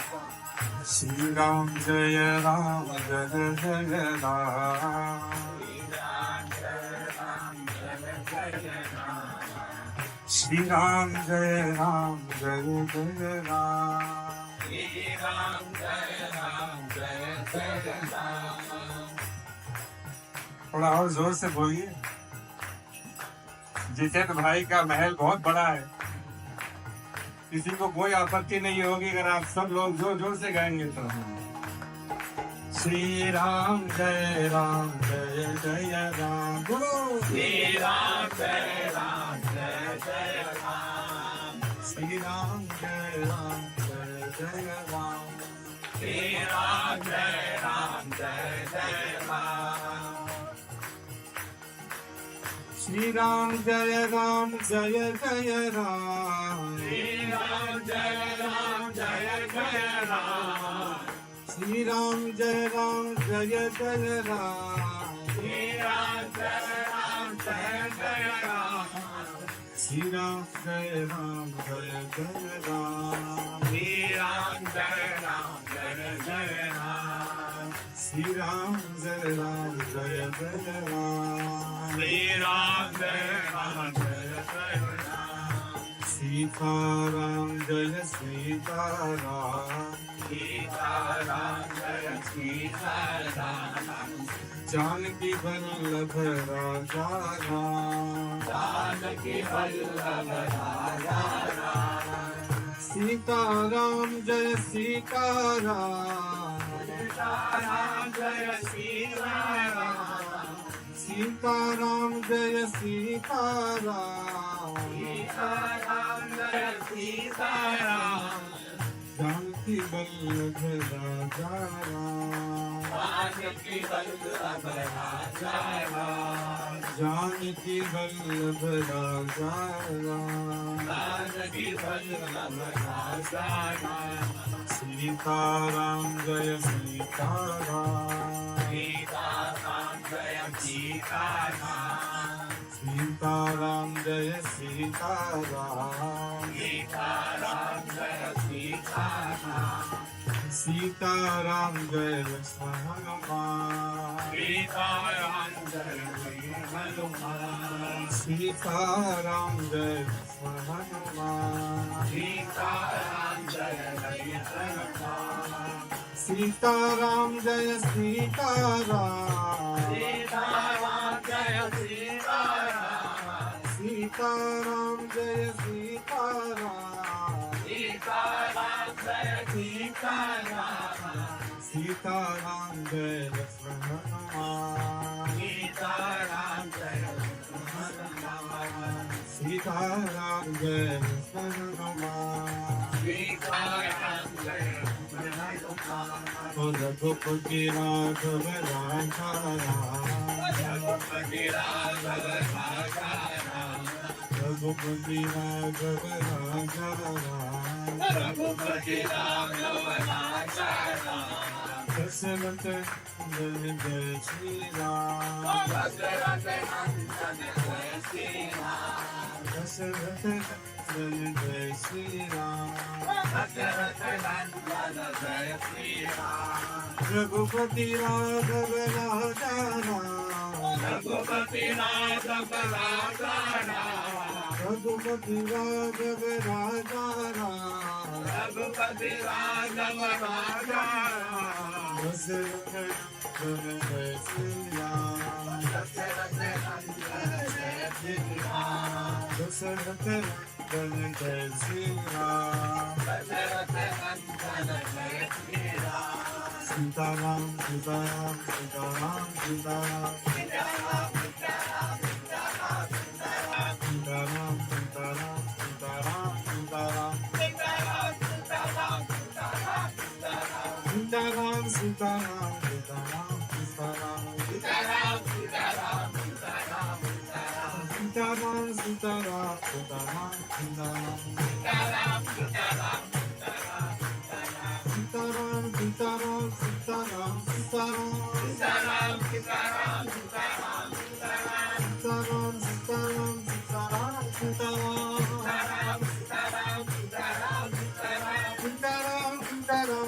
Shri Ram Jaya Ram Jaya Jaya Ram. Shri Ram Jaya Ram Jaya Jaya Ram. थोड़ा और जोर से बोलिए। जितेंद्र भाई का महल बहुत बड़ा है, किसी को कोई आपत्ति नहीं होगी अगर आप सब लोग जोर जोर से गाएंगे तो। श्री राम जय जय राम, बोलो श्री राम जय जय राम, श्री राम जय जय राम, श्री राम जय जय राम, श्री राम जय जय राम, श्री राम जय जय राम, श्री राम जय जय राम, श्री राम जय जय राम, श्री राम जय जय राम, श्री राम जय जय राम, श्री राम जय जय राम, श्री राम जय जय राम, सीताराम जय सीताराम, सीताराम जय सीताराम, जानकी वल्लभ राजा राम, जानकी वल्लभ राजा राम, सीताराम जय सीताराम, सीताराम जय सीताराम, सीताराम जय सीताराम, सीताराम जय सीताराम, जानकी वल्लभ राजा राम, जानकी वल्लभ राजा राम, जानकी वल्लभ राजा राम, जानकी वल्लभ राजा राम, सीताराम जय सीताराम, सीताराम जय सीताराम, सीताराम जय सीताराम, सीताराम जय सीताराम, सीताराम जय हनुमान, सीताराम जय हनुमान, सीताराम जय हनुमान, सीताराम जय हनुमान, सीताराम जय सीताराम, सीताराम जय सीताराम, सीताराम जय सीताराम, सीताराम जय सीताराम, सीताराम जय हनुमान, सीताराम जय हनुमान, सीताराम जय हनुमान, सीताराम जय हनुमान, रघुपति राघव राजा राम, रघुपति राघव राजा राम, रघुपति राघव राजा राम, रघुपति राघव राजा राम, दशरथ नंदन जय श्री राम, दशरथ नंदन जय श्री राम, दशरथ नंदन जय श्री राम, दशरथ नंदन जय श्री राम, रघुपति राघव राजा राम, रघुपति राघव राजा राम, रघुपति राघव राजा राम, रघुपति राघव राजा राम, दशरथ नंदन जय श्री राम, दशरथ नंदन जय श्री राम, दशरथ नंदन जय श्री राम, दशरथ नंदन जय श्री राम, सीताराम सीताराम सीताराम सीताराम, सीताराम सीताराम सीताराम सीताराम, सीताराम सीताराम सीताराम सीताराम, सीताराम सीताराम सीताराम सीताराम, सीताराम सीताराम सीताराम सीताराम, सीताराम सीताराम सीताराम सीताराम, सीताराम सीताराम सीताराम सीताराम, सीताराम सीताराम सीताराम सीताराम, सीताराम सीताराम सीताराम सीताराम, सीताराम सीताराम सीताराम सीताराम, सीताराम सीताराम सीताराम सीताराम, सीताराम सीताराम सीताराम सीताराम, सीताराम सीताराम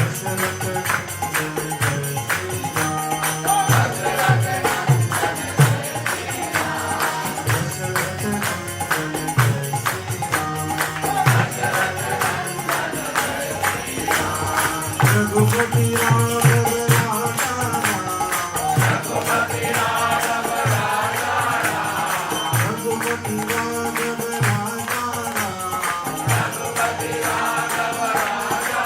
रघुपति राघव राजा रघुपति राघव राजा रघुपति राघव राजा रघुपति राघव राजा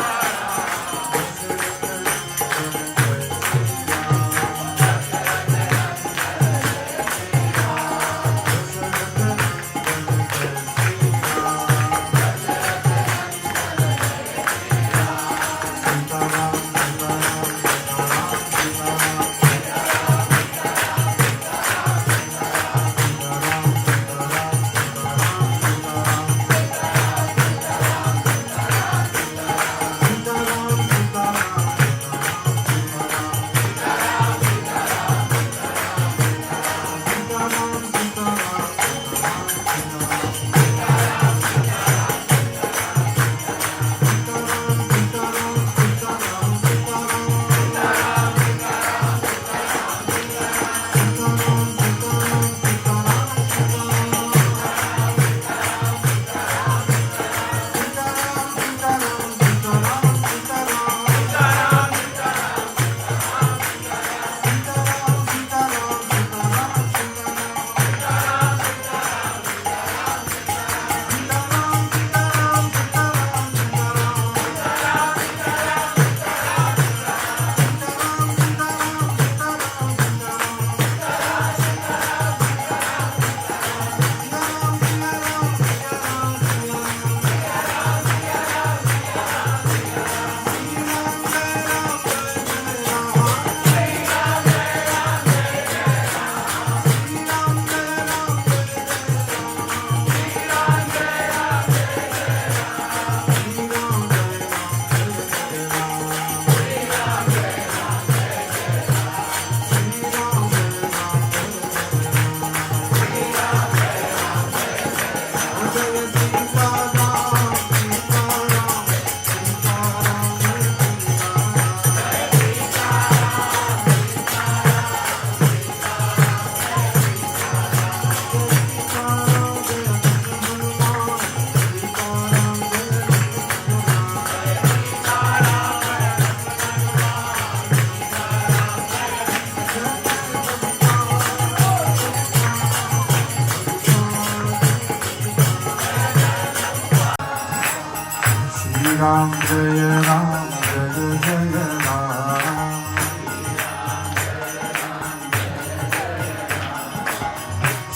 राम जय राम जय जय राम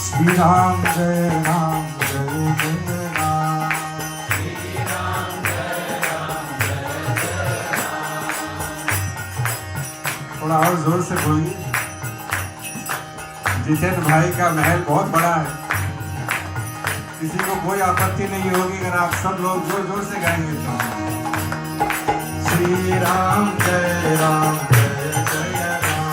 श्री राम जय राम जय जय राम थोड़ा और जोर से बोलिए। जितेंद्र भाई का महल बहुत बड़ा है, किसी को कोई आपत्ति नहीं होगी अगर आप सब लोग जोर जोर से गाएंगे तो। श्री राम जय राम जय जय राम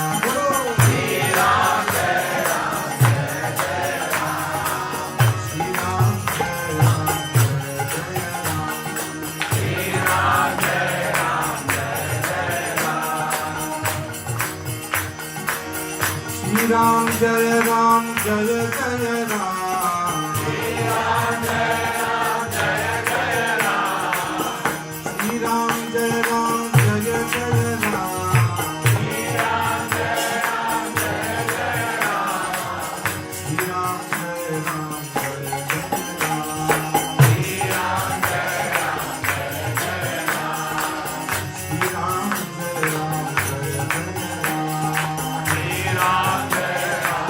श्री राम जय राम जय जय राम श्री राम जय राम जय जय राम श्री राम जय राम जय जय राम श्री राम जय राम जय जय राम श्री राम जय राम जय जय राम श्री राम जय राम जय जय राम श्री राम जय राम जय जय राम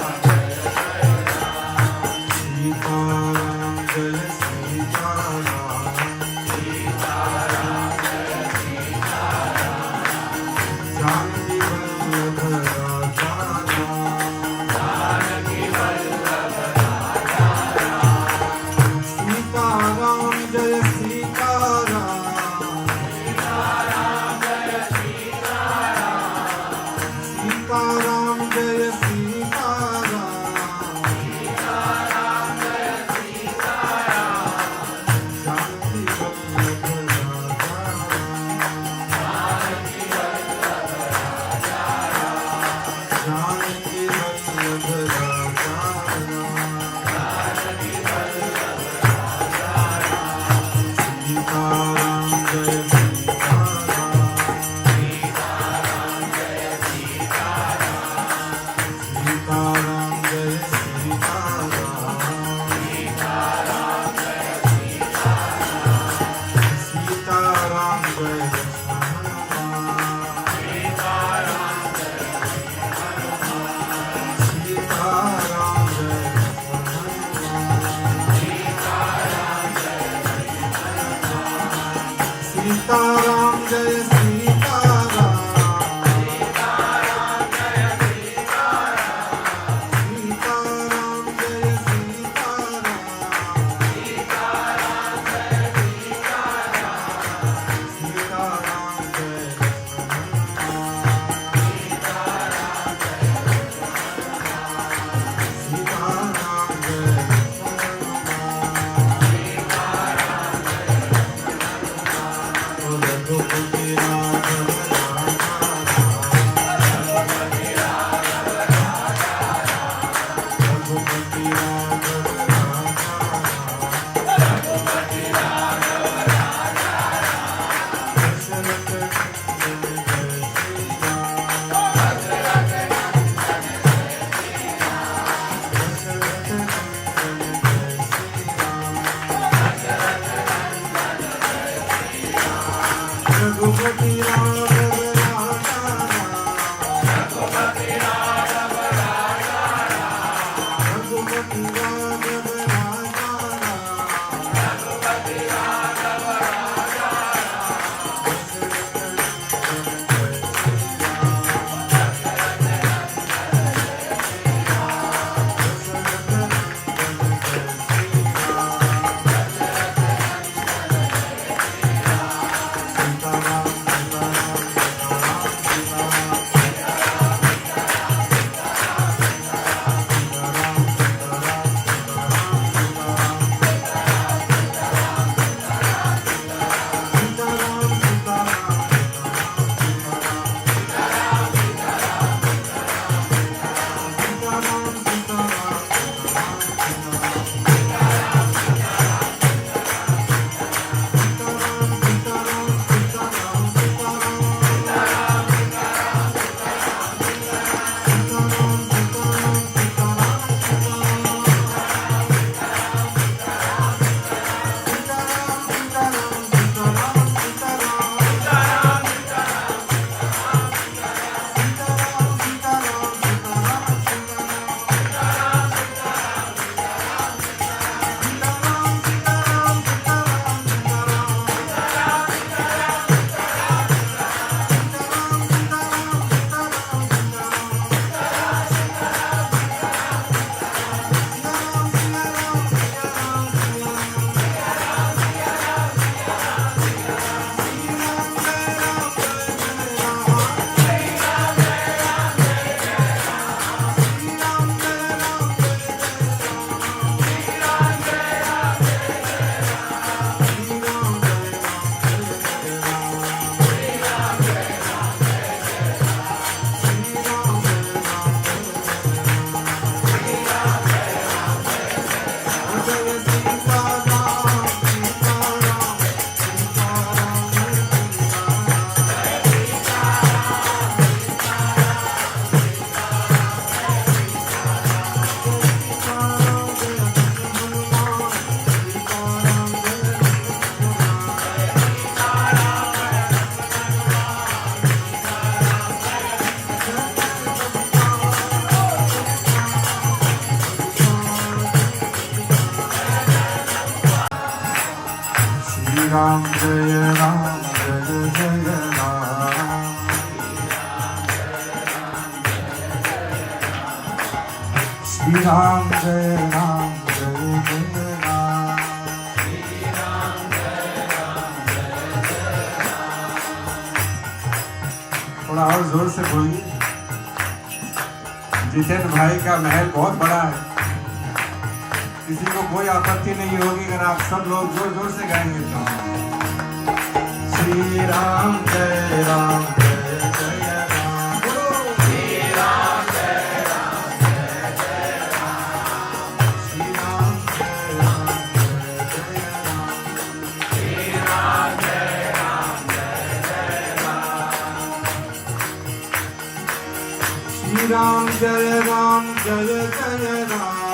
सीताराम जय सीताराम सीताराम जय सीताराम सीताराम जय सीताराम रघुपति राघव राजा रघुपति राघव राम जय राम जय जय राम श्री राम जय राम जय जय राम थोड़ा और जोर से बोलिए। जितेंद्र भाई का महल बहुत बड़ा है, किसी को कोई आपत्ति नहीं होगी अगर आप सब लोग जोर जोर से गाएंगे तो। श्री राम जय राम जय जय राम श्री राम जय राम जय जय राम श्री राम जय राम जय जय राम श्री राम जय राम जय जय राम श्री राम जय राम जय जय राम